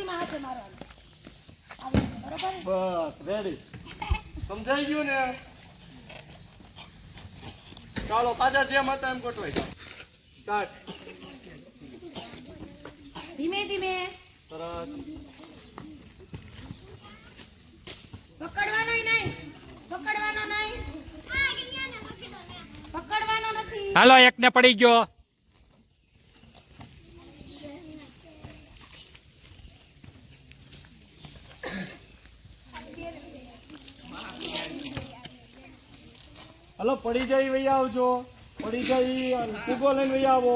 એમાં હાથે મારવાનું. બરોબર? બસ રેડી. સમજાઈ ગયું ને? ચાલો પાછા જેમ હતા એમ ગોઠવાઈ જાઓ. સ્ટાર્ટ. ધીમે ધીમે સરસ. પકડવાનો નહીં. પકડવાનો નહીં. પકડવાનો નથી. હાલો એકને પડી ગયો. હલો પડી જાય વહી આવજો. પડી જાય ફૂગો લઈને વહી આવો.